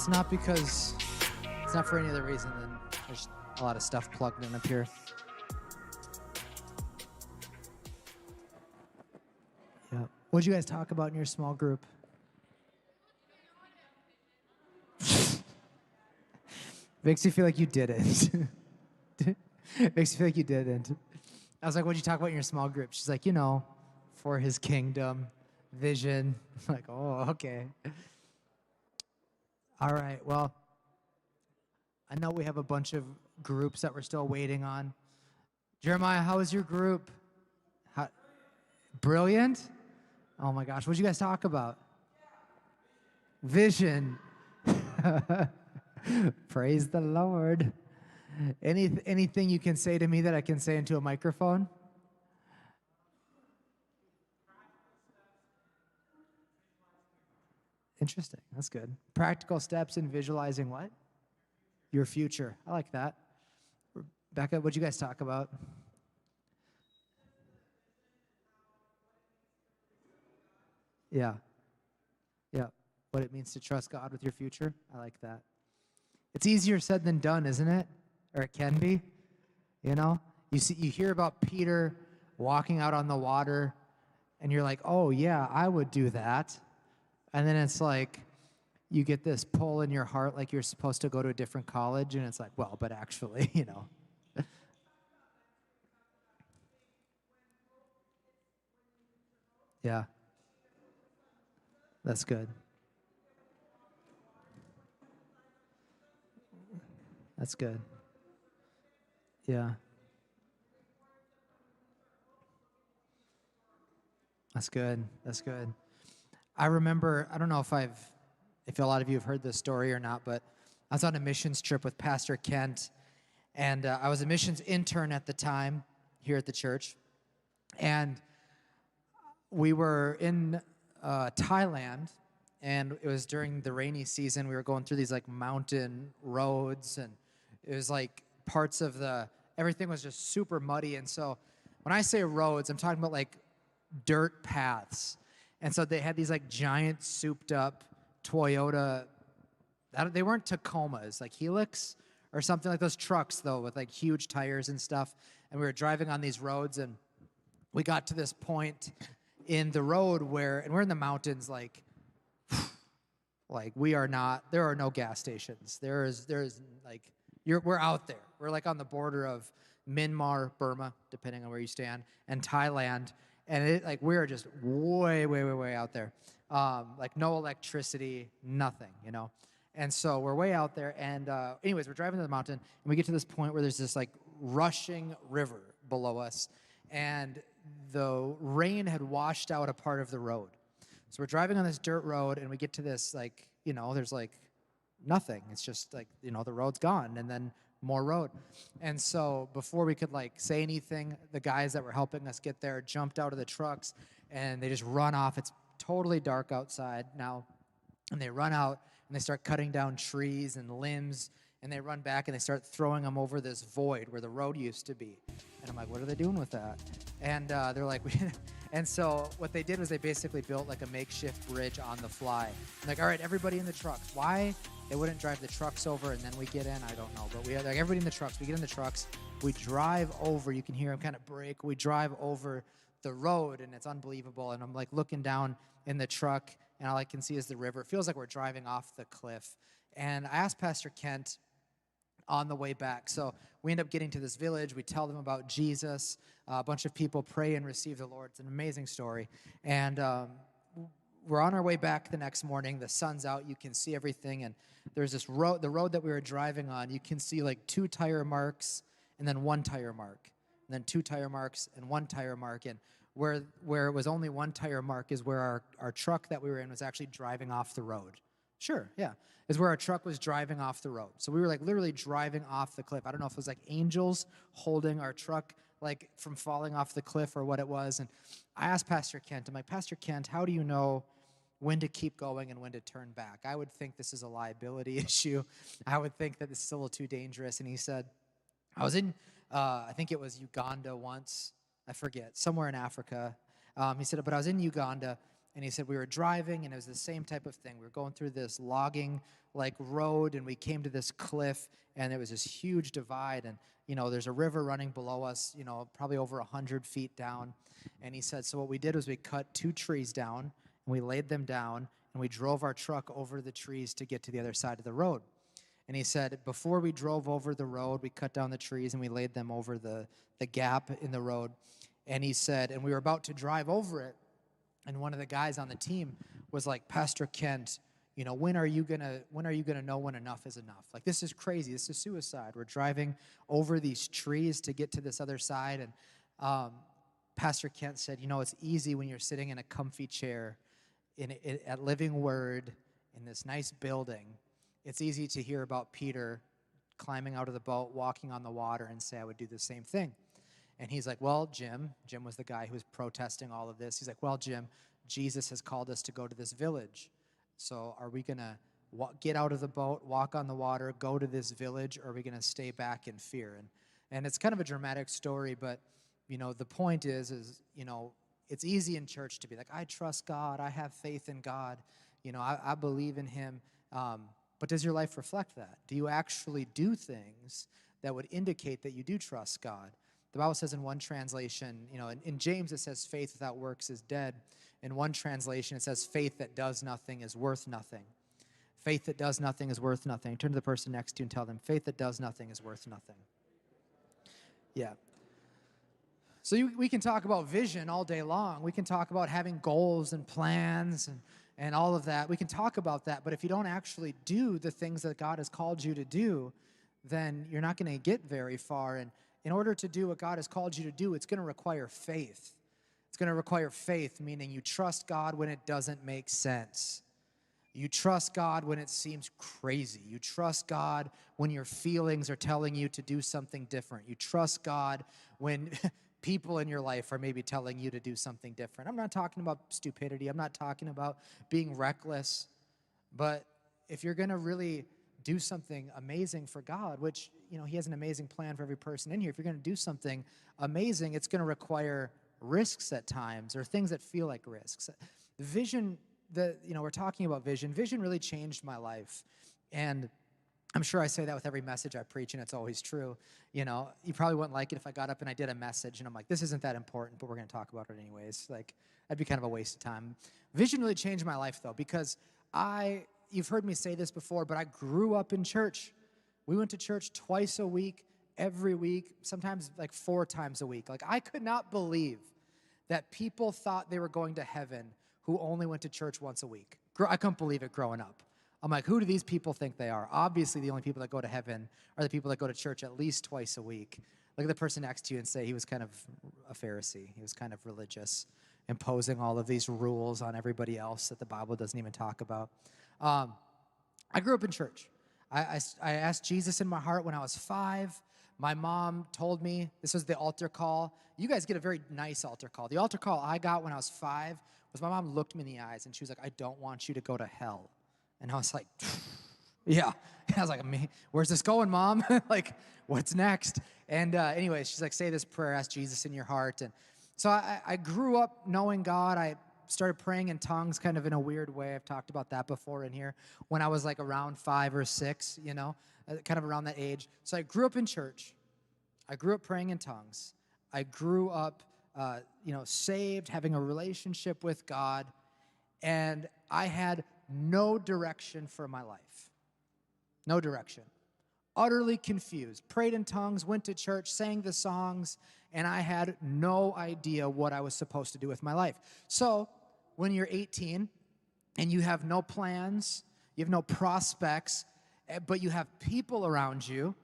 not because, it's not for any other reason than there's a lot of stuff plugged in up here. Yeah. What'd you guys talk about in your small group? Makes you feel like you didn't. Makes you feel like you didn't. I was like, what'd you talk about in your small group? She's like, for his kingdom, vision. I'm like, oh, okay. All right, well, I know we have a bunch of groups that we're still waiting on. Jeremiah, how was your group? Brilliant? Oh my gosh, what'd you guys talk about? Vision. Praise the Lord. Anything you can say to me that I can say into a microphone? Interesting. That's good. Practical steps in visualizing what? Your future. I like that. Becca, what'd you guys talk about? Yeah. Yeah. What it means to trust God with your future. I like that. It's easier said than done, isn't it? Or it can be. You hear about Peter walking out on the water, and you're like, oh yeah, I would do that. And then it's like, you get this pull in your heart like you're supposed to go to a different college, and it's like, well, but actually, Yeah. That's good. That's good. Yeah. That's good. That's good. I remember, I don't know if a lot of you have heard this story or not, but I was on a missions trip with Pastor Kent, and I was a missions intern at the time here at the church. And we were in Thailand, and it was during the rainy season. We were going through these like mountain roads, and it was like parts of everything was just super muddy. And so when I say roads, I'm talking about like dirt paths. And so they had these like giant souped up Toyota, they weren't Tacomas, like Helix or something, like those trucks though with like huge tires and stuff. And we were driving on these roads, and we got to this point in the road and we're in the mountains, like there are no gas stations. There's like, we're out there. We're like on the border of Myanmar, Burma, depending on where you stand, and Thailand. And we're just way, way, way, way out there. Like no electricity, nothing, And so we're way out there. And anyways, we're driving to the mountain, and we get to this point where there's this like rushing river below us. And the rain had washed out a part of the road. So we're driving on this dirt road, and we get to this there's like nothing. It's just like, the road's gone, and then more road. And so before we could like say anything, the guys that were helping us get there jumped out of the trucks, and they just run off. It's totally dark outside now. And they run out, and they start cutting down trees and limbs, and they run back, and they start throwing them over this void where the road used to be. And I'm like, what are they doing with that? And they're like, and so what they did was they basically built like a makeshift bridge on the fly. I'm like, all right, everybody in the trucks. Why they wouldn't drive the trucks over and then we get in, I don't know. But we had like everybody in the trucks. We get in the trucks. We drive over. You can hear them kind of brake. We drive over the road, and it's unbelievable. And I'm like looking down in the truck, and all I can see is the river. It feels like we're driving off the cliff. And I asked Pastor Kent on the way back. So we end up getting to this village. We tell them about Jesus. A bunch of people pray and receive the Lord. It's an amazing story. And we're on our way back the next morning. The sun's out. You can see everything. And there's this road, the road that we were driving on, you can see like 2 tire marks and then 1 tire mark. And then 2 tire marks and 1 tire mark. And where it was only 1 tire mark is where our truck that we were in was actually driving off the road. Sure, yeah. Is where our truck was driving off the road. So we were like literally driving off the cliff. I don't know if it was like angels holding our truck like from falling off the cliff or what it was. And I asked Pastor Kent, I'm like, Pastor Kent, how do you know when to keep going and when to turn back? I would think this is a liability issue. I would think that this is a little too dangerous. And he said, I was in, I think it was Uganda once. I forget, somewhere in Africa. He said, but I was in Uganda, And he said, we were driving, and it was the same type of thing. We were going through this logging, like, road, and we came to this cliff, and there was this huge divide, and, there's a river running below us, probably over 100 feet down. And he said, so what we did was we cut 2 trees down, and we laid them down, and we drove our truck over the trees to get to the other side of the road. And he said, before we drove over the road, we cut down the trees, and we laid them over the gap in the road. And he said, and we were about to drive over it, and one of the guys on the team was like, Pastor Kent, when are you gonna know when enough is enough? Like, this is crazy. This is suicide. We're driving over these trees to get to this other side. And Pastor Kent said, it's easy when you're sitting in a comfy chair at Living Word in this nice building. It's easy to hear about Peter climbing out of the boat, walking on the water, and say, I would do the same thing. And he's like, well, Jim was the guy who was protesting all of this. He's like, well, Jim, Jesus has called us to go to this village. So are we going to get out of the boat, walk on the water, go to this village, or are we going to stay back in fear? And it's kind of a dramatic story, but, the point is it's easy in church to be like, I trust God, I have faith in God, I believe in him. But does your life reflect that? Do you actually do things that would indicate that you do trust God? The Bible says in one translation, in James it says faith without works is dead. In one translation it says faith that does nothing is worth nothing. Faith that does nothing is worth nothing. Turn to the person next to you and tell them, faith that does nothing is worth nothing. Yeah. So we can talk about vision all day long. We can talk about having goals and plans and all of that. We can talk about that, but if you don't actually do the things that God has called you to do, then you're not going to get very far. And in order to do what God has called you to do, it's going to require faith. It's going to require faith, meaning you trust God when it doesn't make sense. You trust God when it seems crazy. You trust God when your feelings are telling you to do something different. You trust God when people in your life are maybe telling you to do something different. I'm not talking about stupidity. I'm not talking about being reckless. But if you're going to really do something amazing for God, which, he has an amazing plan for every person in here. If you're going to do something amazing, it's going to require risks at times, or things that feel like risks. Vision, we're talking about vision. Vision really changed my life. And I'm sure I say that with every message I preach, and it's always true. You probably wouldn't like it if I got up and I did a message, and I'm like, this isn't that important, but we're going to talk about it anyways. Like, that'd be kind of a waste of time. Vision really changed my life, though, because you've heard me say this before, but I grew up in church. We went to church twice a week, every week, sometimes like 4 times a week. Like, I could not believe that people thought they were going to heaven who only went to church once a week. I couldn't believe it growing up. I'm like, who do these people think they are? Obviously, the only people that go to heaven are the people that go to church at least twice a week. Look at the person next to you and say he was kind of a Pharisee. He was kind of religious, imposing all of these rules on everybody else that the Bible doesn't even talk about. I grew up in church. I asked Jesus in my heart when I was 5. My mom told me, this was the altar call. You guys get a very nice altar call. The altar call I got when I was 5 was my mom looked me in the eyes and she was like, I don't want you to go to hell. And I was like, yeah. And I was like, where's this going, Mom? Like, what's next? And anyway, she's like, say this prayer, ask Jesus in your heart. And so I grew up knowing God. I started praying in tongues kind of in a weird way. I've talked about that before in here. When I was like around 5 or 6, kind of around that age. So I grew up in church. I grew up praying in tongues. I grew up, saved, having a relationship with God. And I had no direction for my life. No direction. Utterly confused. Prayed in tongues, went to church, sang the songs, and I had no idea what I was supposed to do with my life. So when you're 18 and you have no plans, you have no prospects, but you have people around you,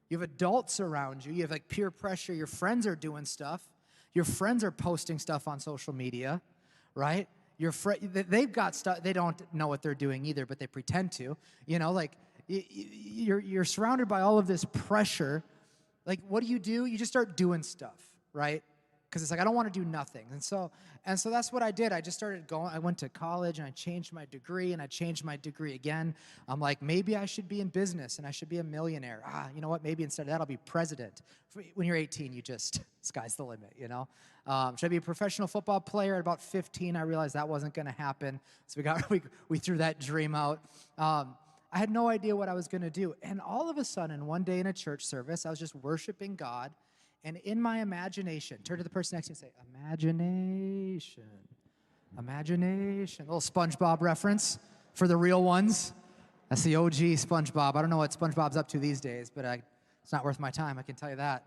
you have adults around you, you have like peer pressure, your friends are doing stuff, your friends are posting stuff on social media, right? They've got stuff, they don't know what they're doing either, but they pretend to, you're surrounded by all of this pressure. Like, what do? You just start doing stuff, right? because it's like I don't want to do nothing. And so that's what I did. I just started going. I went to college and I changed my degree and I changed my degree again. I'm like, maybe I should be in business and I should be a millionaire. You know what? Maybe instead of that, I'll be president. When you're 18, you just, sky's the limit, you know? Should I be a professional football player? At about 15, I realized that wasn't going to happen. So we threw that dream out. I had no idea what I was going to do. And all of a sudden, one day in a church service, I was just worshiping God. And in my imagination, turn to the person next to you and say, imagination. Imagination. A little SpongeBob reference for the real ones. That's the OG SpongeBob. I don't know what SpongeBob's up to these days, but it's not worth my time, I can tell you that.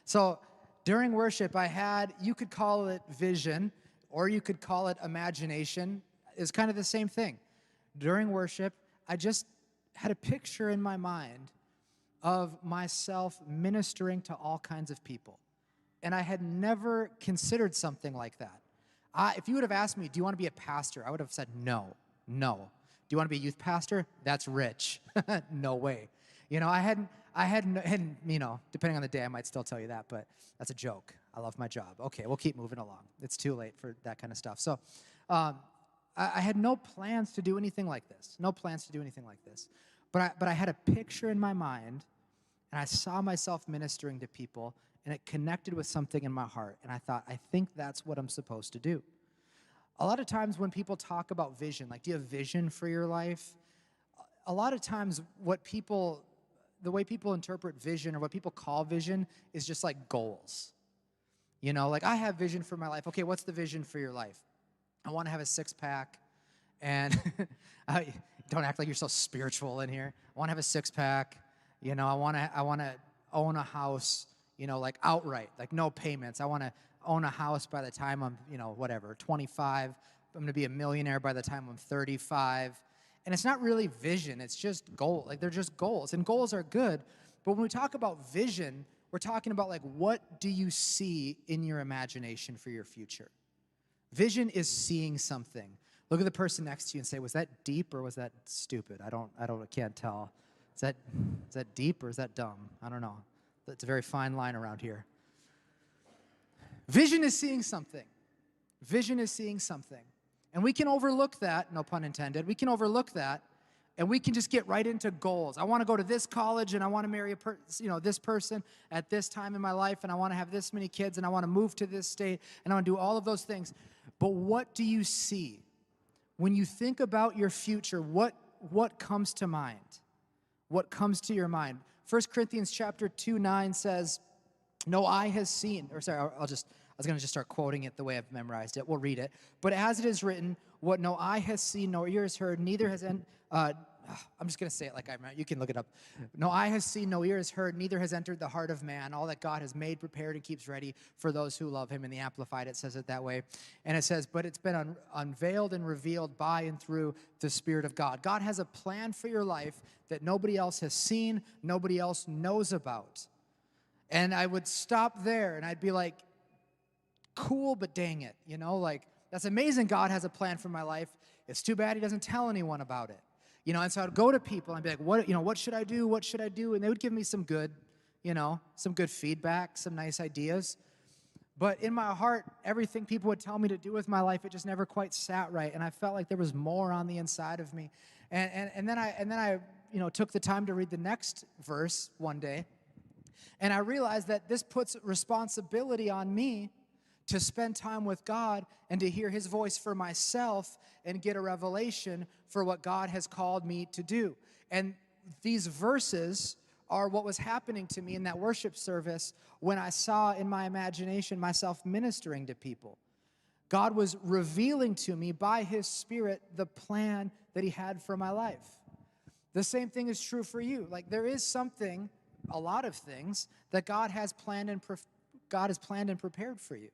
So during worship, I had, you could call it vision, or you could call it imagination. It's kind of the same thing. During worship, I just had a picture in my mind of myself ministering to all kinds of people. And I had never considered something like that. If you would have asked me, do you want to be a pastor? I would have said, no. Do you want to be a youth pastor? That's rich. No way. You know, I hadn't, and, you know, depending on the day, I might still tell you that, but that's a joke. I love my job. Okay, we'll keep moving along. It's too late for that kind of stuff. So I had no plans to do anything like this. But I had a picture in my mind, and I saw myself ministering to people, and it connected with something in my heart. And I thought, I think that's what I'm supposed to do. A lot of times when people talk about vision, like, do you have vision for your life? A lot of times the way people interpret vision or what people call vision is just like goals. You know, like, I have vision for my life. Okay, what's the vision for your life? I want to have a six-pack, and don't act like you're so spiritual in here. I want to have a six-pack. You know, I want to own a house, you know, like outright, like no payments. I want to own a house by the time I'm, 25. I'm going to be a millionaire by the time I'm 35. And it's not really vision. It's just goal. Like, they're just goals. And goals are good. But when we talk about vision, we're talking about, like, what do you see in your imagination for your future? Vision is seeing something. Look at the person next to you and say, was that deep or was that stupid? I can't tell. Is that deep or is that dumb? I don't know. It's a very fine line around here. Vision is seeing something. Vision is seeing something. And we can overlook that, no pun intended. We can overlook that, and we can just get right into goals. I want to go to this college, and I want to marry this person at this time in my life, and I want to have this many kids, and I want to move to this state, and I want to do all of those things. But what do you see? When you think about your future, what comes to mind? What comes to your mind? 1 Corinthians chapter 2:9 says, no eye has seen, or sorry, I was going to just start quoting it the way I've memorized it. We'll read it. But as it is written, what no eye has seen, no ear has heard, neither has I'm just going to say it like I remember. You can look it up. No eye has seen, no ear has heard, neither has entered the heart of man, all that God has made, prepared, and keeps ready for those who love him. In the Amplified, it says it that way. And it says, but it's been unveiled and revealed by and through the Spirit of God. God has a plan for your life that nobody else has seen, nobody else knows about. And I would stop there, and I'd be like, cool, but dang it. Like, that's amazing God has a plan for my life. It's too bad he doesn't tell anyone about it. And so I'd go to people and I'd be like, what should I do? What should I do? And they would give me some good feedback, some nice ideas. But in my heart, everything people would tell me to do with my life, it just never quite sat right. And I felt like there was more on the inside of me. And then I took the time to read the next verse one day. And I realized that this puts responsibility on me to spend time with God and to hear his voice for myself and get a revelation for what God has called me to do. And these verses are what was happening to me in that worship service when I saw in my imagination myself ministering to people. God was revealing to me by his Spirit the plan that he had for my life. The same thing is true for you. Like, there is something, a lot of things, that God has planned and prepared for you.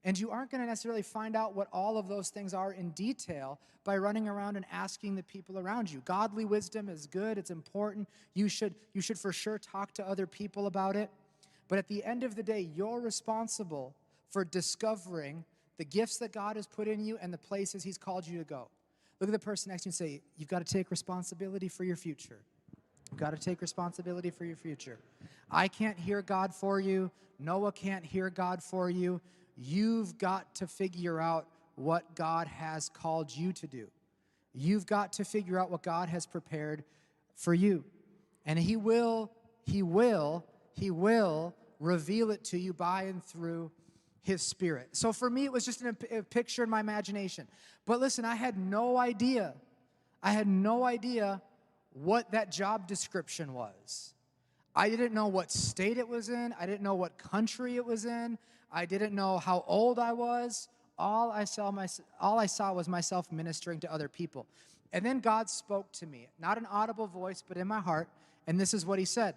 And you aren't going to necessarily find out what all of those things are in detail by running around and asking the people around you. Godly wisdom is good. It's important. You should for sure talk to other people about it. But at the end of the day, you're responsible for discovering the gifts that God has put in you and the places he's called you to go. Look at the person next to you and say, you've got to take responsibility for your future. You've got to take responsibility for your future. I can't hear God for you. Noah can't hear God for you. You've got to figure out what God has called you to do. You've got to figure out what God has prepared for you. And He will reveal it to you by and through His Spirit. So for me, it was just a picture in my imagination. But listen, I had no idea what that job description was. I didn't know what state it was in. I didn't know what country it was in. I didn't know how old I was. All I saw was myself ministering to other people. And then God spoke to me, not an audible voice, but in my heart. And this is what He said.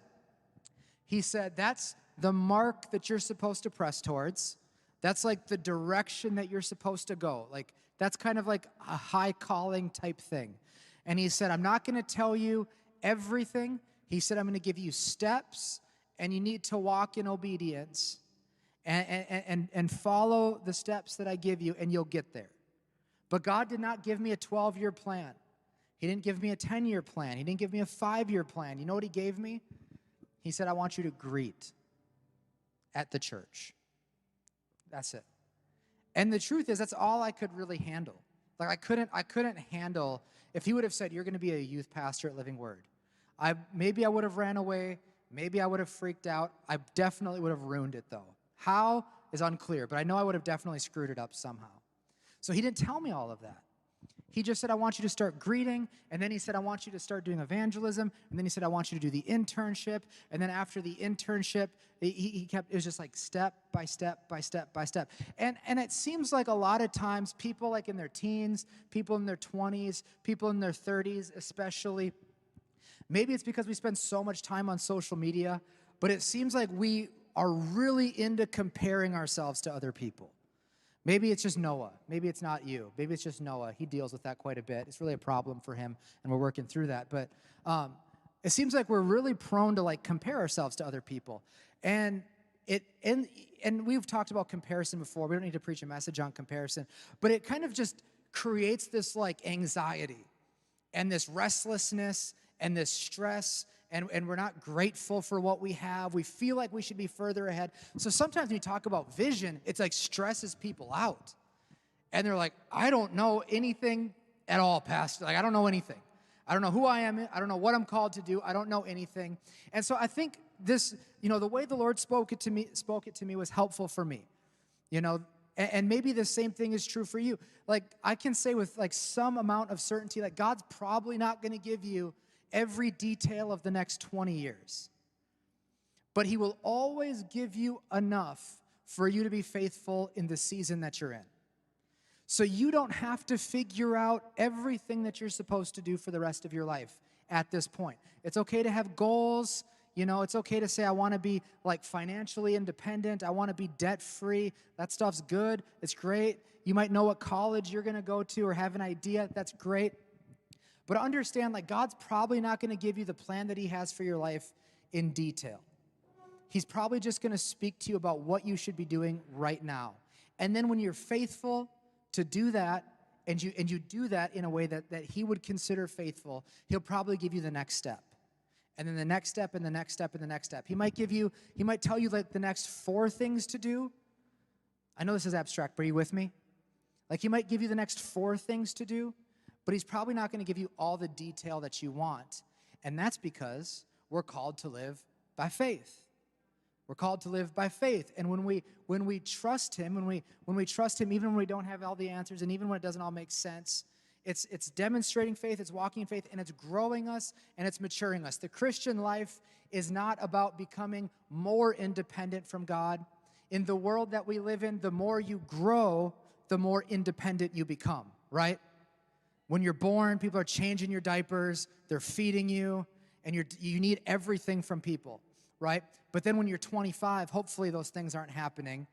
He said, that's the mark that you're supposed to press towards. That's like the direction that you're supposed to go. Like, that's kind of like a high calling type thing. And He said, I'm not going to tell you everything. He said, I'm going to give you steps, and you need to walk in obedience and follow the steps that I give you, and you'll get there. But God did not give me a 12-year plan. He didn't give me a 10-year plan. He didn't give me a 5-year plan. You know what He gave me? He said, I want you to greet at the church. That's it. And the truth is, that's all I could really handle. Like, I couldn't handle, if He would have said, you're going to be a youth pastor at Living Word. Maybe I would have ran away. Maybe I would have freaked out. I definitely would have ruined it, though. How is unclear, but I know I would have definitely screwed it up somehow. So He didn't tell me all of that. He just said, I want you to start greeting, and then He said, I want you to start doing evangelism, and then He said, I want you to do the internship, and then after the internship, it was just like step by step by step by step. And it seems like a lot of times people like in their teens, people in their 20s, people in their 30s especially, maybe it's because we spend so much time on social media, but it seems like we are really into comparing ourselves to other people. Maybe it's just Noah. Maybe it's not you. Maybe it's just Noah. He deals with that quite a bit. It's really a problem for him, and we're working through that. But it seems like we're really prone to like compare ourselves to other people. And we've talked about comparison before. We don't need to preach a message on comparison. But it kind of just creates this like anxiety and this restlessness and this stress, and we're not grateful for what we have. We feel like we should be further ahead. So sometimes when you talk about vision, it's like stresses people out. And they're like, I don't know anything at all, Pastor. Like, I don't know anything. I don't know who I am. I don't know what I'm called to do. I don't know anything. And so I think this, the way the Lord spoke it to me was helpful for me. And maybe the same thing is true for you. Like, I can say with like some amount of certainty that God's probably not going to give you every detail of the next 20 years. But He will always give you enough for you to be faithful in the season that you're in. So you don't have to figure out everything that you're supposed to do for the rest of your life at this point. It's okay to have goals. It's okay to say, I want to be like financially independent. I want to be debt-free. That stuff's good. It's great. You might know what college you're going to go to or have an idea. That's great. But understand, like, God's probably not going to give you the plan that He has for your life in detail. He's probably just going to speak to you about what you should be doing right now. And then when you're faithful to do that, and you do that in a way that He would consider faithful, He'll probably give you the next step. And then the next step, and the next step, and the next step. He might tell you like the next 4 things to do. I know this is abstract, but are you with me? Like, He might give you the next 4 things to do, but He's probably not going to give you all the detail that you want. And that's because we're called to live by faith. We're called to live by faith. And when we trust Him, when we trust Him, even when we don't have all the answers, and even when it doesn't all make sense, it's demonstrating faith, it's walking in faith, and it's growing us, and it's maturing us. The Christian life is not about becoming more independent from God. In the world that we live in, the more you grow, the more independent you become, right? When you're born, people are changing your diapers, they're feeding you, and you need everything from people, right? But then when you're 25, hopefully those things aren't happening,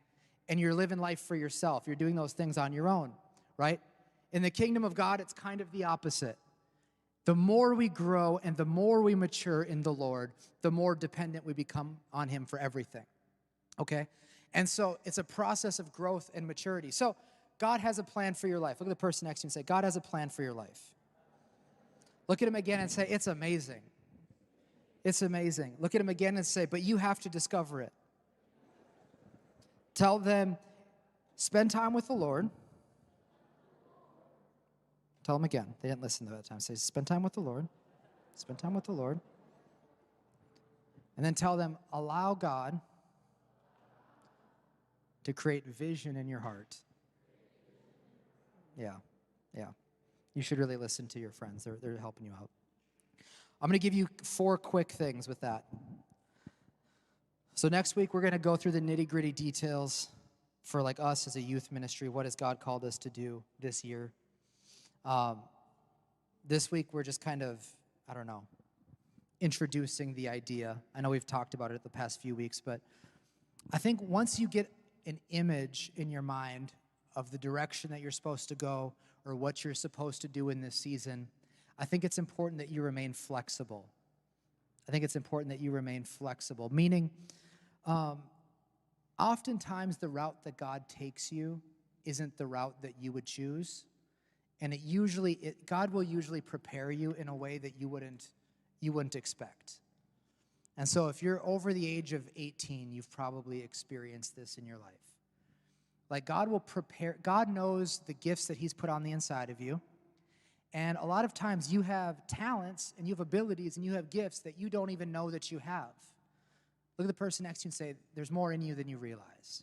and you're living life for yourself. You're doing those things on your own, right? In the kingdom of God, it's kind of the opposite. The more we grow and the more we mature in the Lord, the more dependent we become on Him for everything, okay? And so it's a process of growth and maturity. So God has a plan for your life. Look at the person next to you and say, God has a plan for your life. Look at him again and say, it's amazing. It's amazing. Look at them again and say, but you have to discover it. Tell them, spend time with the Lord. Tell them again. They didn't listen to that time. Say, spend time with the Lord. Spend time with the Lord. And then tell them, allow God to create vision in your heart. Yeah. You should really listen to your friends. They're helping you out. I'm going to give you 4 quick things with that. So next week, we're going to go through the nitty-gritty details for like us as a youth ministry. What has God called us to do this year? This week, we're just kind of, introducing the idea. I know we've talked about it the past few weeks, but I think once you get an image in your mind of the direction that you're supposed to go or what you're supposed to do in this season, I think it's important that you remain flexible. Meaning, oftentimes the route that God takes you isn't the route that you would choose, and God will usually prepare you in a way that you wouldn't expect. And so if you're over the age of 18, you've probably experienced this in your life. Like God knows the gifts that he's put on the inside of you. And a lot of times you have talents and you have abilities and you have gifts that you don't even know that you have. Look at the person next to you and say, there's more in you than you realize.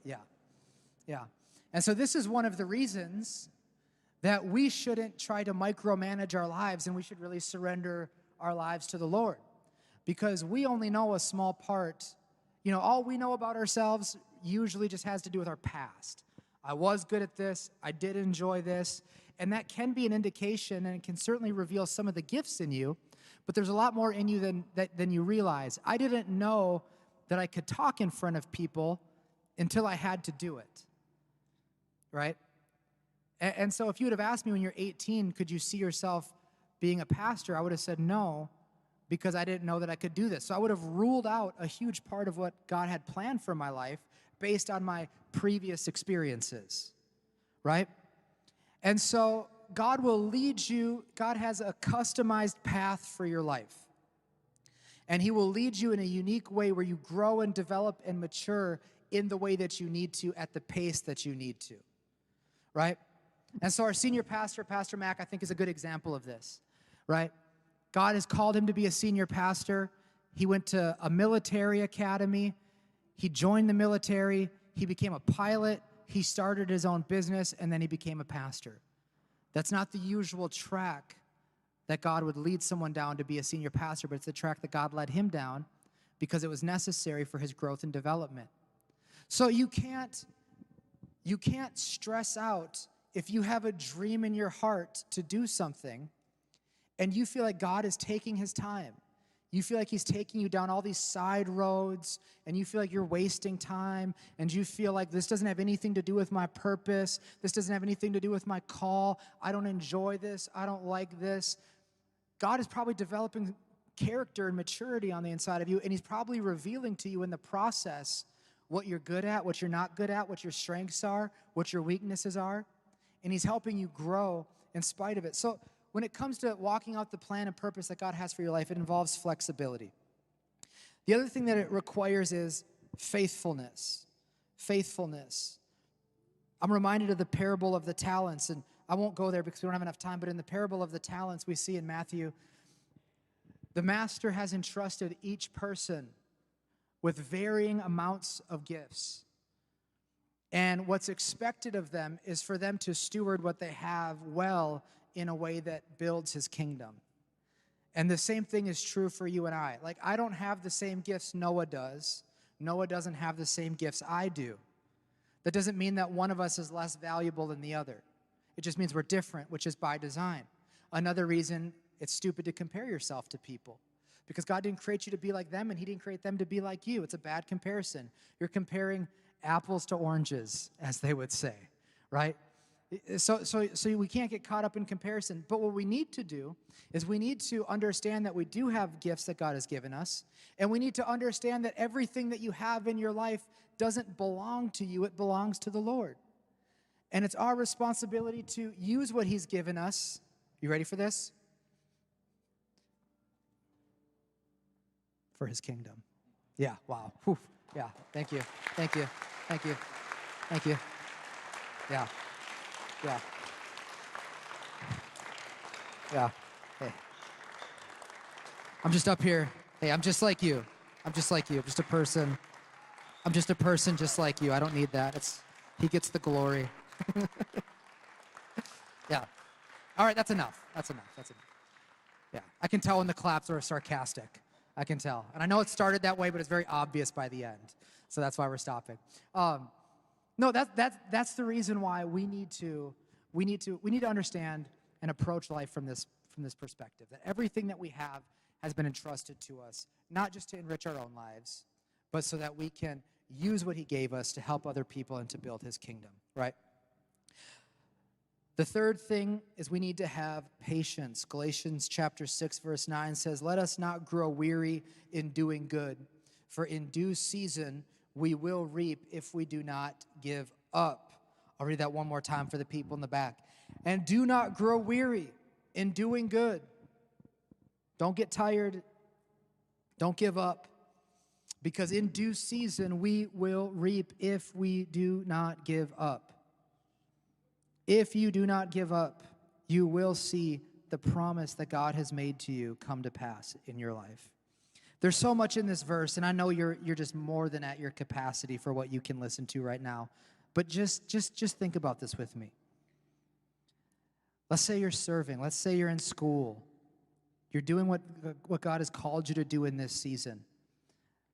Yeah. And so this is one of the reasons that we shouldn't try to micromanage our lives and we should really surrender our lives to the Lord. Because we only know a small part. All we know about ourselves usually just has to do with our past. I was good at this. I did enjoy this. And that can be an indication, and it can certainly reveal some of the gifts in you, but there's a lot more in you than you realize. I didn't know that I could talk in front of people until I had to do it, right? And so if you would have asked me when you're 18, could you see yourself being a pastor, I would have said no, because I didn't know that I could do this. So I would have ruled out a huge part of what God had planned for my life based on my previous experiences, right? And so God will lead you. God has a customized path for your life. And he will lead you in a unique way where you grow and develop and mature in the way that you need to at the pace that you need to, right? And so our senior pastor, Pastor Mac, I think is a good example of this, right? God has called him to be a senior pastor. He went to a military academy. He joined the military. He became a pilot. He started his own business, and then he became a pastor. That's not the usual track that God would lead someone down to be a senior pastor, but it's the track that God led him down because it was necessary for his growth and development. So you can't stress out if you have a dream in your heart to do something and you feel like God is taking his time. You feel like he's taking you down all these side roads, and you feel like you're wasting time, and you feel like this doesn't have anything to do with my purpose. This doesn't have anything to do with my call. I don't enjoy this. I don't like this. God is probably developing character and maturity on the inside of you, and he's probably revealing to you in the process what you're good at, what you're not good at, what your strengths are, what your weaknesses are, and he's helping you grow in spite of it. So when it comes to walking out the plan and purpose that God has for your life, it involves flexibility. The other thing that it requires is faithfulness. Faithfulness. I'm reminded of the parable of the talents, and I won't go there because we don't have enough time, but in the parable of the talents we see in Matthew, the master has entrusted each person with varying amounts of gifts. And what's expected of them is for them to steward what they have well in a way that builds his kingdom. And the same thing is true for you and I. Like, I don't have the same gifts Noah does. Noah doesn't have the same gifts I do. That doesn't mean that one of us is less valuable than the other. It just means we're different, which is by design. Another reason it's stupid to compare yourself to people, because God didn't create you to be like them, and he didn't create them to be like you. It's a bad comparison. You're comparing apples to oranges, as they would say, right? So we can't get caught up in comparison. But what we need to do is we need to understand that we do have gifts that God has given us, and we need to understand that everything that you have in your life doesn't belong to you. It belongs to the Lord. And it's our responsibility to use what he's given us. You ready for this? for his kingdom. Yeah, wow. Whew. Yeah, thank you. Thank you. Thank you. Thank you. Yeah. Yeah. Yeah. Hey. I'm just up here. Hey, I'm just like you. I'm just like you. I'm just a person. I'm just a person just like you. I don't need that. He gets the glory. Yeah. All right, that's enough. That's enough. That's enough. Yeah. I can tell when the claps are sarcastic. I can tell. And I know it started that way, but it's very obvious by the end. So that's why we're stopping. No, that's the reason why we need to understand and approach life from this perspective. That everything that we have has been entrusted to us, not just to enrich our own lives, but so that we can use what he gave us to help other people and to build his kingdom, right? The third thing is we need to have patience. Galatians chapter 6, verse 9 says, "Let us not grow weary in doing good, for in due season we will reap if we do not give up." I'll read that one more time for the people in the back. "And do not grow weary in doing good." Don't get tired. Don't give up. Because in due season we will reap if we do not give up. If you do not give up, you will see the promise that God has made to you come to pass in your life. There's so much in this verse, and I know you're just more than at your capacity for what you can listen to right now. But just think about this with me. Let's say you're serving. Let's say you're in school. You're doing what God has called you to do in this season.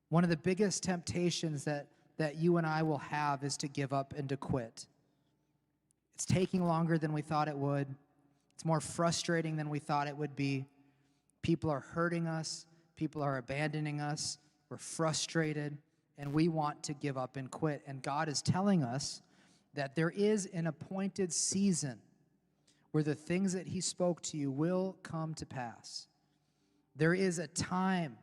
One of the biggest temptations that you and I will have is to give up and to quit. It's taking longer than we thought it would. It's more frustrating than we thought it would be. People are hurting us. People are abandoning us. We're frustrated, and we want to give up and quit. And God is telling us that there is an appointed season where the things that he spoke to you will come to pass. There is a time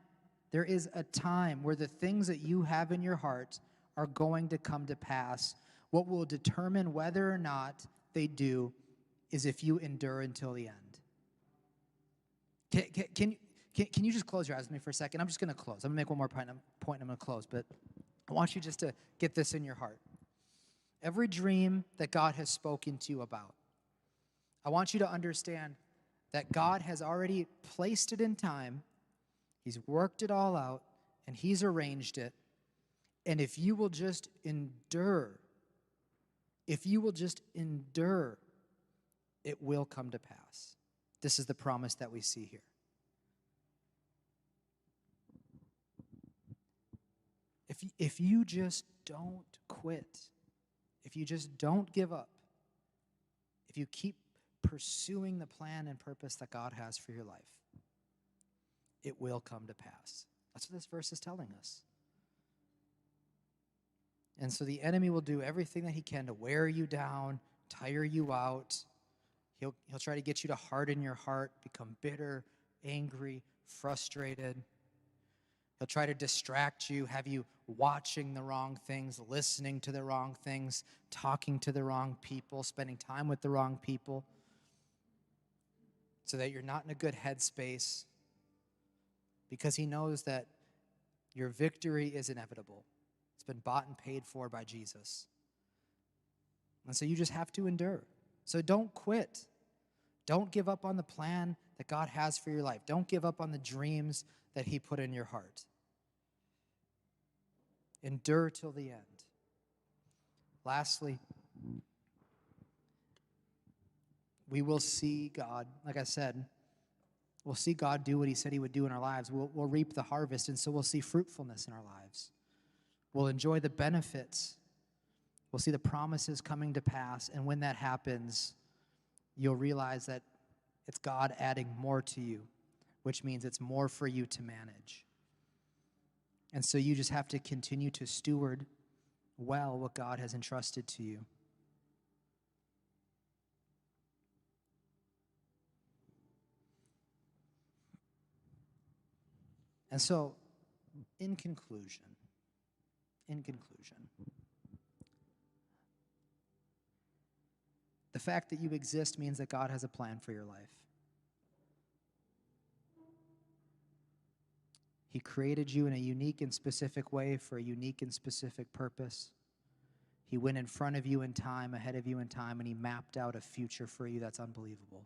where the things that you have in your heart are going to come to pass. What will determine whether or not they do is if you endure until the end. Can you just close your eyes with me for a second? I'm just going to close. I'm going to make one more point, and I'm going to close. But I want you just to get this in your heart. Every dream that God has spoken to you about, I want you to understand that God has already placed it in time. He's worked it all out, and he's arranged it. And if you will just endure, it will come to pass. This is the promise that we see here. If you just don't quit, if you just don't give up, if you keep pursuing the plan and purpose that God has for your life, it will come to pass. That's what this verse is telling us. And so the enemy will do everything that he can to wear you down, tire you out. He'll try to get you to harden your heart, become bitter, angry, frustrated. He'll try to distract you, have you watching the wrong things, listening to the wrong things, talking to the wrong people, spending time with the wrong people, so that you're not in a good headspace, because he knows that your victory is inevitable. It's been bought and paid for by Jesus. And so you just have to endure. So don't quit. Don't give up on the plan that God has for your life. Don't give up on the dreams that he put in your heart. Endure till the end. Lastly, we will see God, like I said, we'll see God do what he said he would do in our lives. We'll reap the harvest, and so we'll see fruitfulness in our lives. We'll enjoy the benefits. We'll see the promises coming to pass, and when that happens, you'll realize that it's God adding more to you, which means it's more for you to manage. And so you just have to continue to steward well what God has entrusted to you. And so, in conclusion, the fact that you exist means that God has a plan for your life. He created you in a unique and specific way for a unique and specific purpose. He went in front of you in time, ahead of you in time, and he mapped out a future for you that's unbelievable.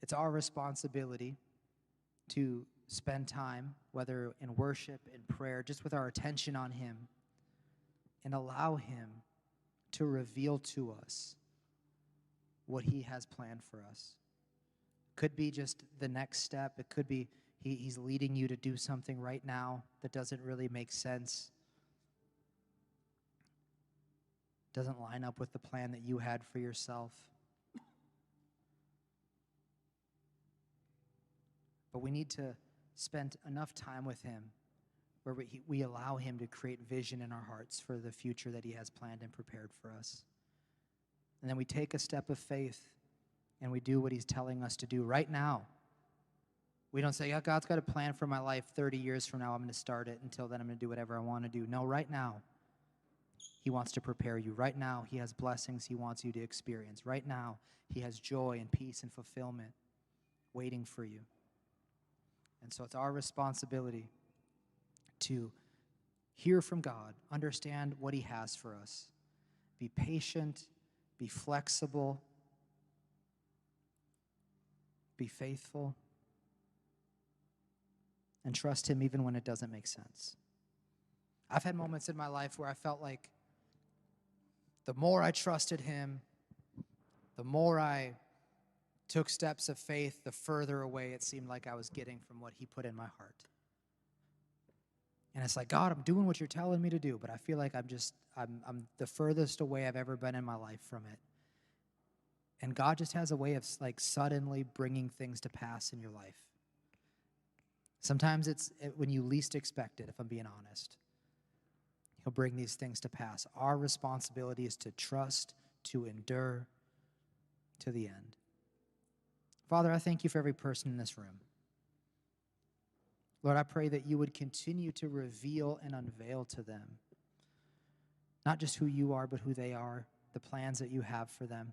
It's our responsibility to spend time, whether in worship, in prayer, just with our attention on him, and allow him to reveal to us what he has planned for us. Could be just the next step. It could be he's leading you to do something right now that doesn't really make sense, doesn't line up with the plan that you had for yourself. But we need to spend enough time with him where we allow him to create vision in our hearts for the future that he has planned and prepared for us. And then we take a step of faith and we do what he's telling us to do right now. We don't say, God's got a plan for my life 30 years from now. I'm going to start it. Until then, I'm going to do whatever I want to do. No, right now, he wants to prepare you. Right now, he has blessings he wants you to experience. Right now, he has joy and peace and fulfillment waiting for you. And so it's our responsibility to hear from God, understand what he has for us, be patient, be flexible, be faithful, and trust him even when it doesn't make sense. I've had moments in my life where I felt like the more I trusted him, the more I took steps of faith, the further away it seemed like I was getting from what he put in my heart. And it's like, God, I'm doing what you're telling me to do, but I feel like I'm the furthest away I've ever been in my life from it. And God just has a way of like suddenly bringing things to pass in your life. Sometimes it's when you least expect it, if I'm being honest. He'll bring these things to pass. Our responsibility is to trust, to endure to the end. Father, I thank you for every person in this room. Lord, I pray that you would continue to reveal and unveil to them not just who you are, but who they are, the plans that you have for them.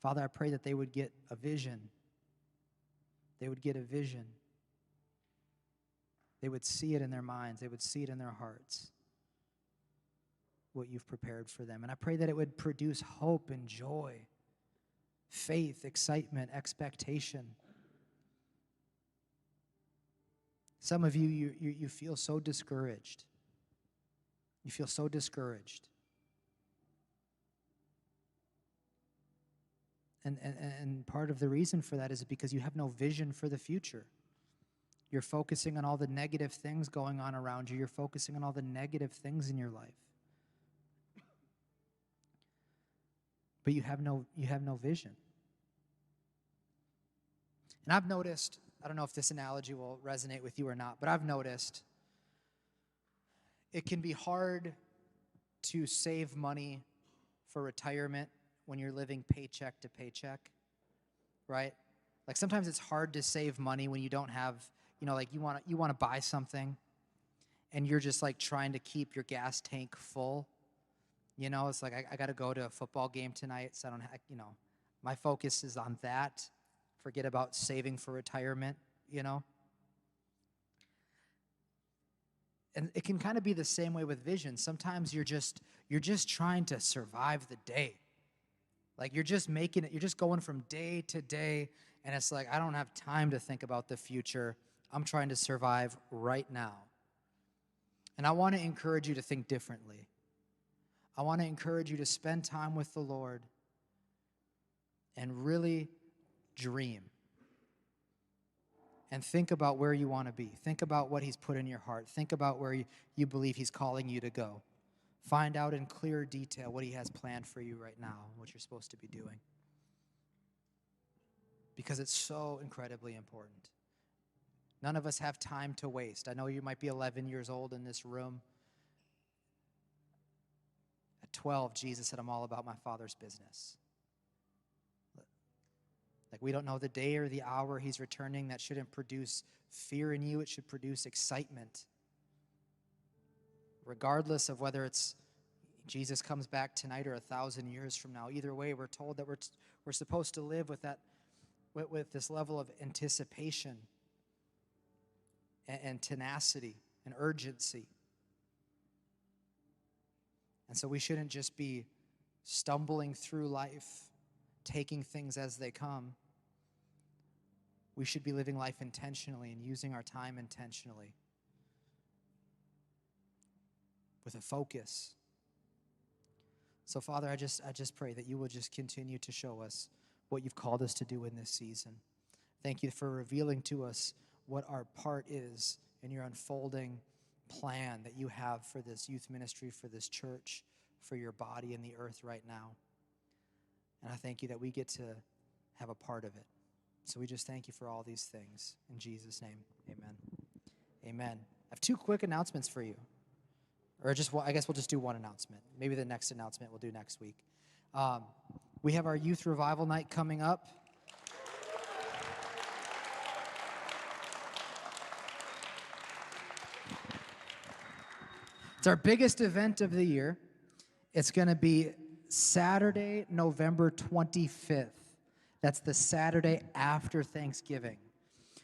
Father, I pray that they would get a vision. They would get a vision. They would see it in their minds. They would see it in their hearts, what you've prepared for them. And I pray that it would produce hope and joy, faith, excitement, expectation. Some of you feel so discouraged. You feel so discouraged. And part of the reason for that is because you have no vision for the future. You're focusing on all the negative things going on around you. You're focusing on all the negative things in your life. But you have no vision. And I've noticed, I don't know if this analogy will resonate with you or not, but I've noticed it can be hard to save money for retirement when you're living paycheck to paycheck, right? Like sometimes it's hard to save money when you don't have, like you want to buy something and you're just like trying to keep your gas tank full. It's like I got to go to a football game tonight, so I don't have, my focus is on that. Forget about saving for retirement, And it can kind of be the same way with vision. Sometimes you're just trying to survive the day. Like you're just making it, you're just going from day to day, and it's like, I don't have time to think about the future. I'm trying to survive right now. And I want to encourage you to think differently. I want to encourage you to spend time with the Lord and really dream. And think about where you want to be. Think about what he's put in your heart. Think about where you believe he's calling you to go. Find out in clear detail what he has planned for you right now, what you're supposed to be doing. Because it's so incredibly important. None of us have time to waste. I know you might be 11 years old in this room. At 12, Jesus said, I'm all about my Father's business. Like we don't know the day or the hour he's returning. That shouldn't produce fear in you. It should produce excitement. Regardless of whether it's Jesus comes back tonight or 1,000 years from now. Either way, we're told that we're supposed to live with that with this level of anticipation and tenacity and urgency. And so we shouldn't just be stumbling through life, taking things as they come. We should be living life intentionally and using our time intentionally with a focus. So, Father, I just pray that you will just continue to show us what you've called us to do in this season. Thank you for revealing to us what our part is in your unfolding plan that you have for this youth ministry, for this church, for your body in the earth right now. And I thank you that we get to have a part of it. So we just thank you for all these things. In Jesus' name, amen. Amen. I have two quick announcements for you. Or I guess we'll just do one announcement. Maybe the next announcement we'll do next week. We have our youth revival night coming up. It's our biggest event of the year. It's going to be Saturday, November 25th. That's the Saturday after Thanksgiving.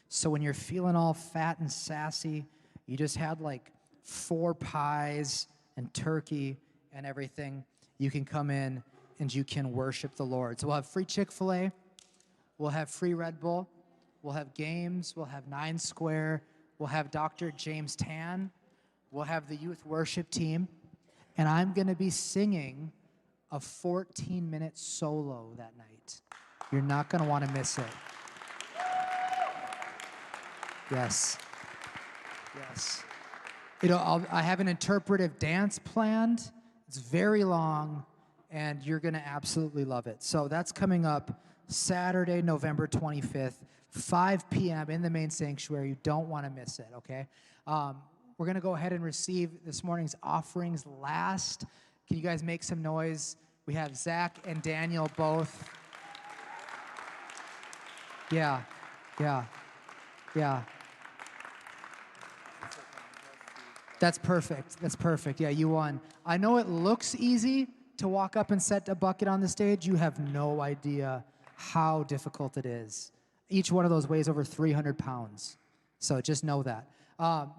So when you're feeling all fat and sassy, you just had like 4 pies and turkey and everything, you can come in and you can worship the Lord. So we'll have free Chick-fil-A. We'll have free Red Bull. We'll have games. We'll have 9 Square. We'll have Dr. James Tan. We'll have the youth worship team. And I'm going to be singing a 14-minute solo that night. You're not going to want to miss it. Yes. Yes. I have an interpretive dance planned. It's very long, and you're going to absolutely love it. So that's coming up Saturday, November 25th, 5 p.m. in the main sanctuary. You don't want to miss it, okay? We're going to go ahead and receive this morning's offerings last. Can you guys make some noise? We have Zach and Daniel both. Yeah. That's perfect. Yeah, you won. I know it looks easy to walk up and set a bucket on the stage. You have no idea how difficult it is. Each one of those weighs over 300 pounds. So just know that.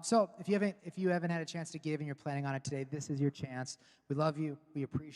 So if you haven't had a chance to give and you're planning on it today, this is your chance. We love you. We appreciate